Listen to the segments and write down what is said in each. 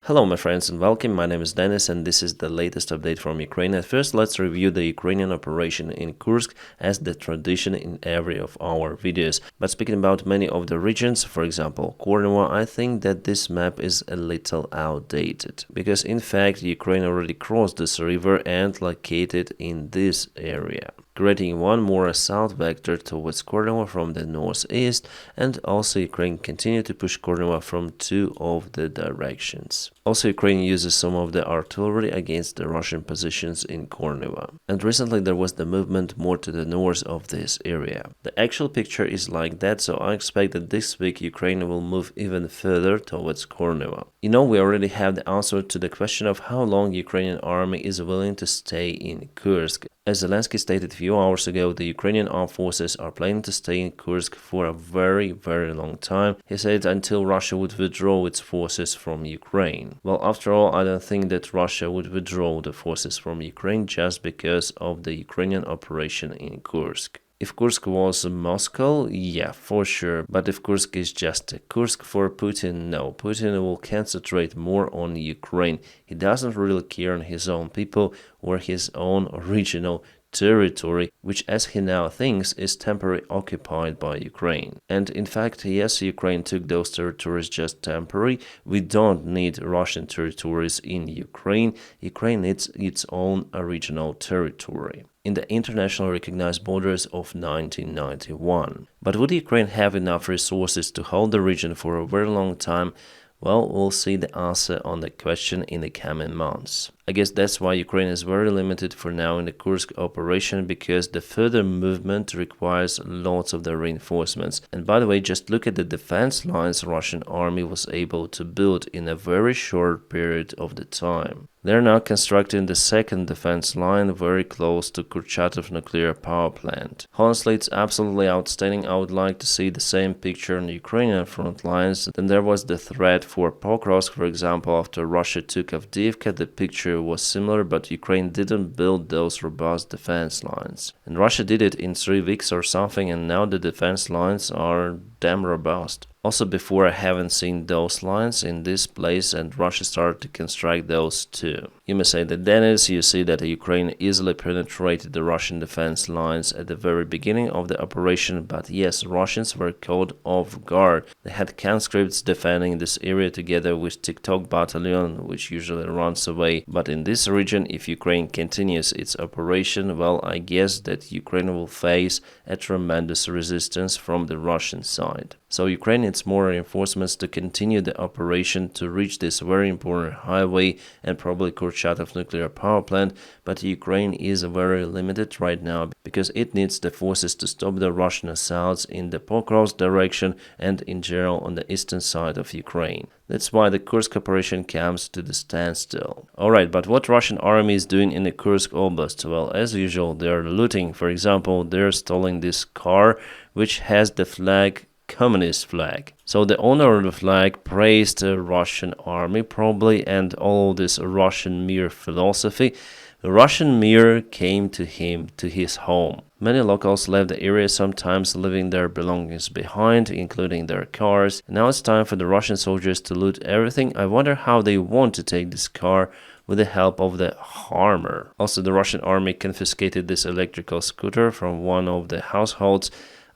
Hello my friends and welcome, my name is Dennis and this is the latest update from Ukraine. At first let's review the Ukrainian operation in Kursk as the tradition in every of our videos. But speaking about many of the regions, for example Kornova, I think that this map is a little outdated. Because in fact Ukraine already crossed this river and located in this area, creating one more south vector towards Kornova from the northeast, and also Ukraine continued to push Kornova from two of the directions. Also Ukraine uses some of the artillery against the Russian positions in Kornova. And recently there was the movement more to the north of this area. The actual picture is like that, so I expect that this week Ukraine will move even further towards Kornova. You know, we already have the answer to the question of how long Ukrainian army is willing to stay in Kursk. As Zelensky stated a few hours ago, the Ukrainian armed forces are planning to stay in Kursk for a very long time. He said until Russia would withdraw its forces from Ukraine. Well, after all, I don't think that Russia would withdraw the forces from Ukraine just because of the Ukrainian operation in Kursk. If Kursk was Moscow, yeah, for sure, but if Kursk is just Kursk for Putin, no, Putin will concentrate more on Ukraine. He doesn't really care on his own people or his own regional territory, which as he now thinks is temporarily occupied by Ukraine. And in fact, yes, Ukraine took those territories just temporary. We don't need Russian territories in Ukraine. Ukraine needs its own regional territory in the internationally recognized borders of 1991. But would Ukraine have enough resources to hold the region for a very long time? Well, we'll see the answer on the question in the coming months. I guess that's why Ukraine is very limited for now in the Kursk operation, because the further movement requires lots of the reinforcements. And by the way, just look at the defense lines Russian army was able to build in a very short period of the time. They're now constructing the second defense line very close to Kurchatov nuclear power plant. Honestly, it's absolutely outstanding. I would like to see the same picture on the Ukrainian front lines. Then there was the threat for Pokrovsk, for example, after Russia took Avdiivka. The picture was similar, but Ukraine didn't build those robust defense lines. And Russia did it in 3 weeks or something, and now the defense lines are damn robust. Also, before I haven't seen those lines in this place, and Russia started to construct those too. You may say that Dennis, you see that Ukraine easily penetrated the Russian defense lines at the very beginning of the operation, but yes, Russians were caught off guard. They had conscripts defending this area together with TikTok battalion, which usually runs away. But in this region, if Ukraine continues its operation, well, I guess that Ukraine will face a tremendous resistance from the Russian side. So Ukraine needs more reinforcements to continue the operation to reach this very important highway and probably Kurchatov nuclear power plant, but Ukraine is very limited right now because it needs the forces to stop the Russian assaults in the Pokrovsk direction and in general on the eastern side of Ukraine. That's why the Kursk operation comes to the standstill. Alright, but what Russian army is doing in the Kursk Oblast? Well, as usual, they're looting. For example, they're stealing this car which has the flag communist flag. So the owner of the flag praised the Russian army probably and all this Russian Mir philosophy. The Russian Mir came to him, to his home. Many locals left the area, sometimes leaving their belongings behind, including their cars. Now it's time for the Russian soldiers to loot everything. I wonder how they want to take this car with the help of the hammer. Also, the Russian army confiscated this electrical scooter from one of the households.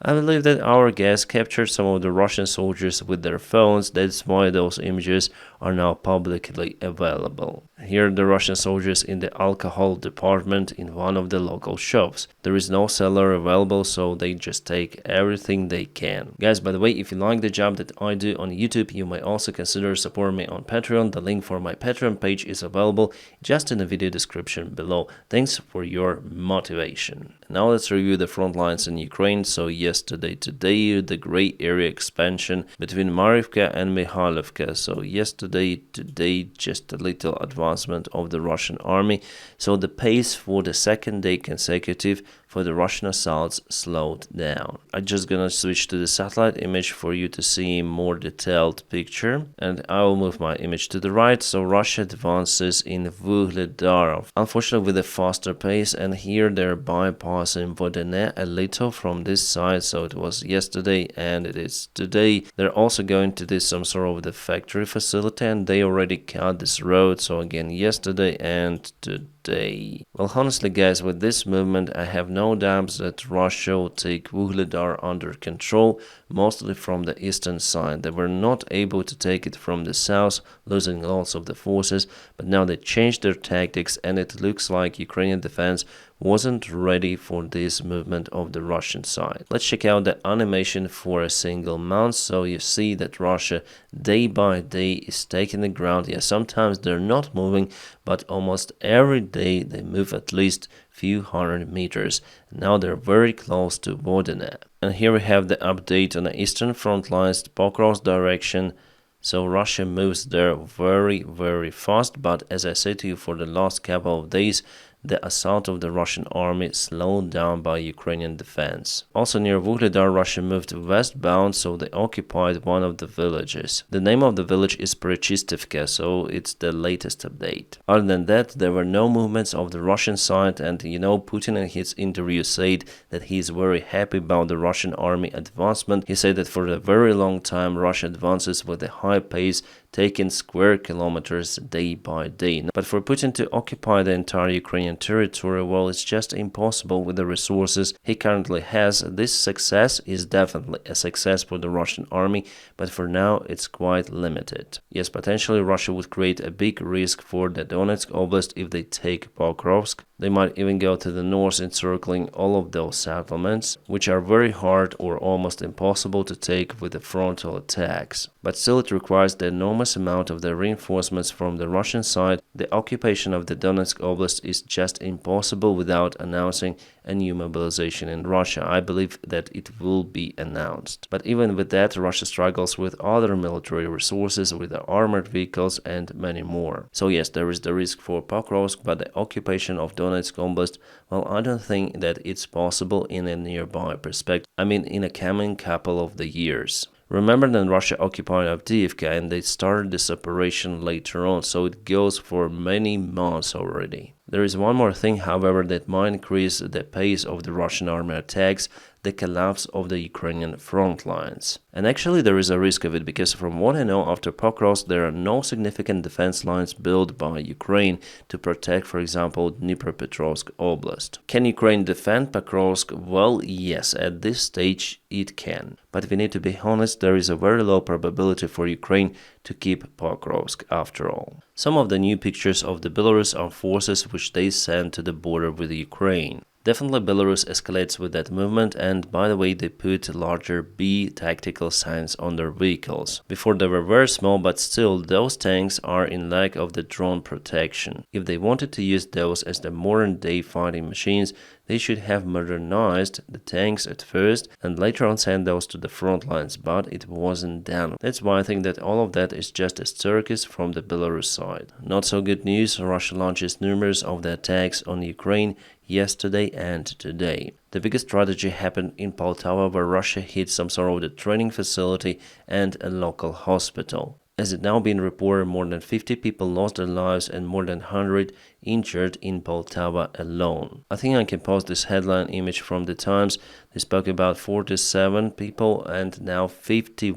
I believe that our guests captured some of the Russian soldiers with their phones. That's why those images are now publicly available. Here are the Russian soldiers in the alcohol department in one of the local shops. There is no seller available, so they just take everything they can. Guys, by the way, if you like the job that I do on YouTube, you may also consider supporting me on Patreon. The link for my Patreon page is available just in the video description below. Thanks for your motivation. Now let's review the front lines in Ukraine. So yesterday, the gray area expansion between Marivka and Mikhailivka. So today, just a little advancement of the Russian army. So the pace for the second day consecutive for the Russian assaults slowed down. I'm just gonna switch to the satellite image for you to see a more detailed picture, and I will move my image to the right. So Russia advances in Davydov, unfortunately with a faster pace, and here they're bypassing Vodene a little from this side. So it was yesterday and it is today. They're also going to this some sort of the factory facility, and they already cut this road. So again, yesterday and today. Well, honestly guys, with this movement I have no doubts that Russia will take Vuhledar under control, mostly from the eastern side. They were not able to take it from the south, losing lots of the forces, but now they changed their tactics, and it looks like Ukrainian defense wasn't ready for this movement of the Russian side. Let's check out the animation for a single month. So you see that Russia day by day is taking the ground. Yeah, sometimes they're not moving, but almost every day they move at least few hundred meters. Now they're very close to Vodene. And here we have the update on the eastern front lines, Pokrovsk direction. So Russia moves there very fast, but as I said to you, for the last couple of days, the assault of the Russian army slowed down by Ukrainian defense. Also near Vuhledar, Russia moved westbound, so they occupied one of the villages. The name of the village is Prechistevka, so it's the latest update. Other than that, there were no movements of the Russian side, and Putin in his interview said that he is very happy about the Russian army advancement. He said that for a very long time Russia advances with a high pace, taking square kilometers day by day. But for Putin to occupy the entire Ukrainian territory, well, it's just impossible with the resources he currently has. This success is definitely a success for the Russian army, but for now it's quite limited. Yes, potentially Russia would create a big risk for the Donetsk Oblast if they take Pokrovsk. They might even go to the north, encircling all of those settlements, which are very hard or almost impossible to take with the frontal attacks. But still it requires the enormous amount of the reinforcements from the Russian side. The occupation of the Donetsk Oblast is just impossible without announcing a new mobilization in Russia. I believe that it will be announced. But even with that, Russia struggles with other military resources, with the armored vehicles and many more. So yes, there is the risk for Pokrovsk, but the occupation of Donetsk Oblast, well, I don't think that it's possible in a nearby perspective. I mean, in a coming couple of the years. Remember that Russia occupied Avdiivka, and they started this operation later on, so it goes for many months already. There is one more thing, however, that might increase the pace of the Russian army attacks: the collapse of the Ukrainian front lines. And actually there is a risk of it, because from what I know, after Pokrovsk there are no significant defense lines built by Ukraine to protect, for example, Dnipropetrovsk Oblast. Can Ukraine defend Pokrovsk? Well, yes, at this stage it can. But we need to be honest, there is a very low probability for Ukraine to keep Pokrovsk after all. Some of the new pictures of the Belarus armed forces which they sent to the border with Ukraine. Definitely Belarus escalates with that movement, and by the way, they put larger B tactical signs on their vehicles. Before they were very small, but still those tanks are in lack of the drone protection. If they wanted to use those as the modern day fighting machines, they should have modernized the tanks at first and later on send those to the front lines, but it wasn't done. That's why I think that all of that is just a circus from the Belarus side. Not so good news, Russia launches numerous of the attacks on Ukraine yesterday and today. The biggest tragedy happened in Poltava, where Russia hit some sort of the training facility and a local hospital. As it now been reported, more than 50 people lost their lives and more than 100 injured in Poltava alone. I think I can post this headline image from the Times. They spoke about 47 people and now 50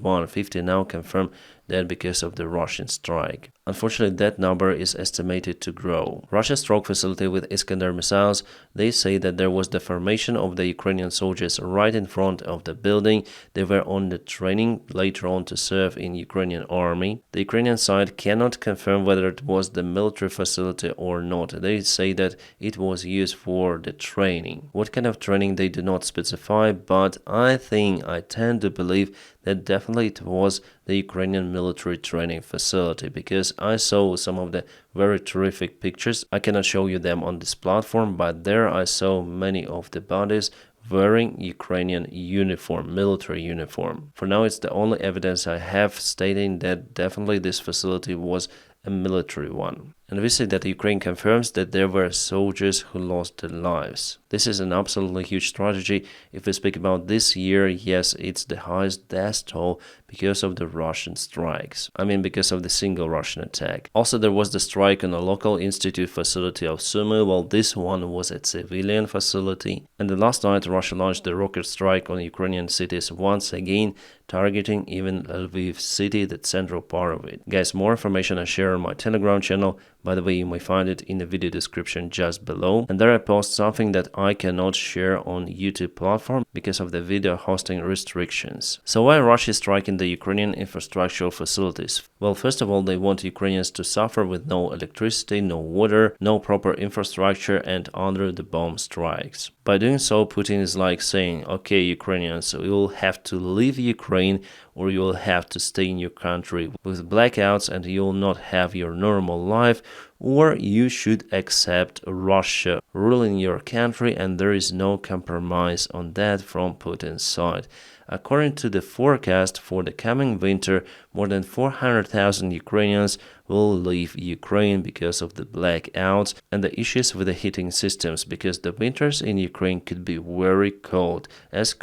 now confirmed dead because of the Russian strike. Unfortunately, that number is estimated to grow. Russia's stroke facility with Iskander missiles, they say that there was the formation of the Ukrainian soldiers right in front of the building. They were on the training later on to serve in Ukrainian army. The Ukrainian side cannot confirm whether it was the military facility or not. They say that it was used for the training. What kind of training they do not specify, but I tend to believe that definitely it was the Ukrainian military training facility, because I saw some of the very terrific pictures. I cannot show you them on this platform, but there I saw many of the bodies wearing Ukrainian uniform, military uniform. For now, it's the only evidence I have stating that definitely this facility was a military one. And we see that Ukraine confirms that there were soldiers who lost their lives. This is an absolutely huge tragedy. If we speak about this year, yes, it's the highest death toll because of the Russian strikes. I mean, because of the single Russian attack. Also, there was the strike on a local institute facility of Sumy, while this one was a civilian facility. And the last night, Russia launched the rocket strike on Ukrainian cities once again, targeting even Lviv city, the central part of it. Guys, more information I share on my Telegram channel. By the way, you may find it in the video description just below. And there I post something that I cannot share on YouTube platform because of the video hosting restrictions. So why Russia is striking the Ukrainian infrastructural facilities? Well, first of all, they want Ukrainians to suffer with no electricity, no water, no proper infrastructure, and under the bomb strikes. By doing so, Putin is like saying, okay, Ukrainians, you will have to leave Ukraine or you will have to stay in your country with blackouts and you will not have your normal life, or you should accept Russia ruling your country, and there is no compromise on that from Putin's side. According to the forecast for the coming winter, more than 400,000 Ukrainians will leave Ukraine because of the blackouts and the issues with the heating systems, because the winters in Ukraine could be very cold as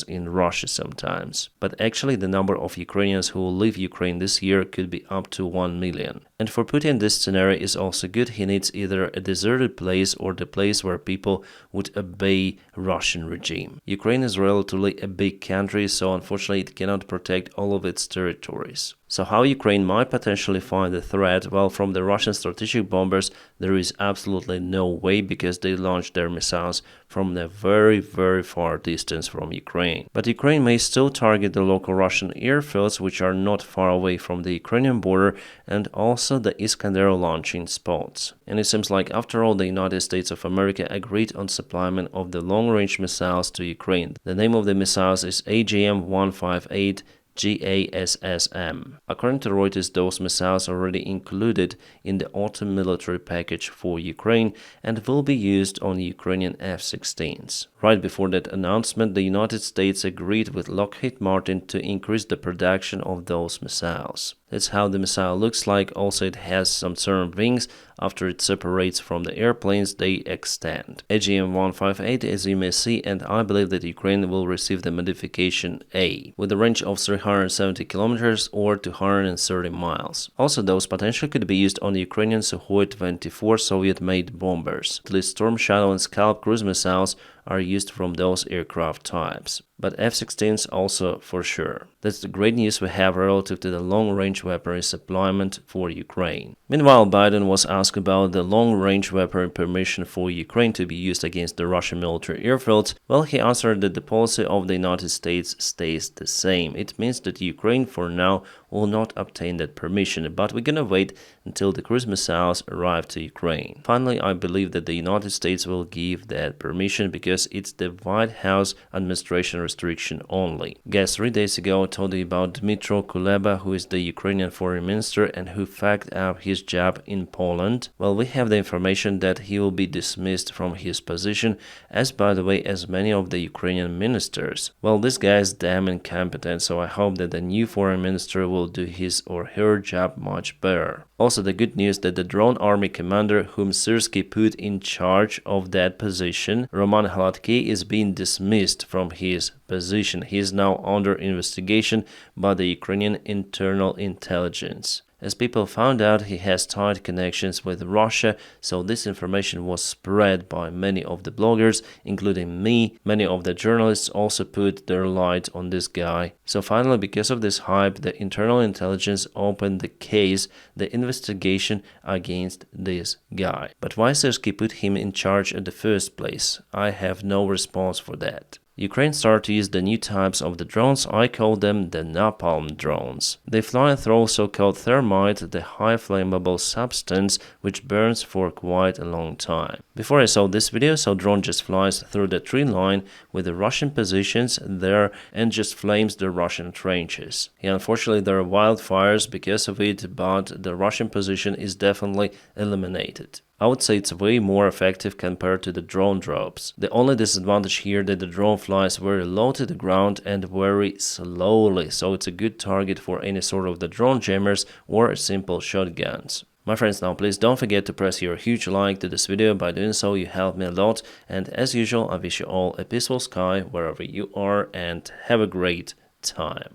in Russia sometimes. But actually the number of Ukrainians who will leave Ukraine this year could be up to 1 million. And for Putin, this scenario is also good. He needs either a deserted place or the place where people would obey Russian regime. Ukraine is relatively a big country, so unfortunately it cannot protect all of its territories. So how Ukraine might potentially find a threat? Well, from the Russian strategic bombers, there is absolutely no way, because they launched their missiles from a very, very far distance from Ukraine. But Ukraine may still target the local Russian airfields, which are not far away from the Ukrainian border, and also the Iskander launching spots. And it seems like after all, the United States of America agreed on supplying of the long-range missiles to Ukraine. The name of the missiles is AGM-158 GASSM. According to Reuters, those missiles are already included in the autumn military package for Ukraine and will be used on Ukrainian F-16s. Right before that announcement, the United States agreed with Lockheed Martin to increase the production of those missiles. That's how the missile looks like. Also, it has some certain wings. After it separates from the airplanes, they extend. AGM-158, as you may see, and I believe that Ukraine will receive the modification A, with a range of 370 kilometers or 230 miles. Also, those potentially could be used on the Ukrainian Sukhoi 24 Soviet-made bombers. At least Storm Shadow and Scalp cruise missiles are used from those aircraft types. But F-16s also for sure. That's the great news we have relative to the long-range weaponry supply for Ukraine. Meanwhile, Biden was asked about the long-range weaponry permission for Ukraine to be used against the Russian military airfields. Well, he answered that the policy of the United States stays the same. It means that Ukraine for now will not obtain that permission, but we're gonna wait until the cruise missiles arrive to Ukraine. Finally, I believe that the United States will give that permission because it's the White House administration restriction only. Guys, 3 days ago I told you about Dmytro Kuleba, who is the Ukrainian foreign minister and who fucked up his job in Poland. Well, we have the information that he will be dismissed from his position, as by the way as many of the Ukrainian ministers. Well, this guy is damn incompetent, so I hope that the new foreign minister will do his or her job much better. Also, the good news that the drone army commander whom Syrskyi put in charge of that position, Roman Hladky, is being dismissed from his position. He is now under investigation by the Ukrainian internal intelligence. As people found out, he has tight connections with Russia, so this information was spread by many of the bloggers, including me. Many of the journalists also put their light on this guy. So finally, because of this hype, the internal intelligence opened the case, the investigation against this guy. But why Syrskyi put him in charge in the first place? I have no response for that. Ukraine started to use the new types of the drones. I call them the napalm drones. They fly and throw so-called thermite, the high flammable substance which burns for quite a long time. Before I saw this video, so drone just flies through the tree line with the Russian positions there and just flames the Russian trenches. Yeah, unfortunately there are wildfires because of it, but the Russian position is definitely eliminated. I would say it's way more effective compared to the drone drops. The only disadvantage here that the drone flies very low to the ground and very slowly, so it's a good target for any sort of the drone jammers or simple shotguns. My friends, now please don't forget to press your huge like to this video. By doing so, you help me a lot. And as usual, I wish you all a peaceful sky wherever you are and have a great time.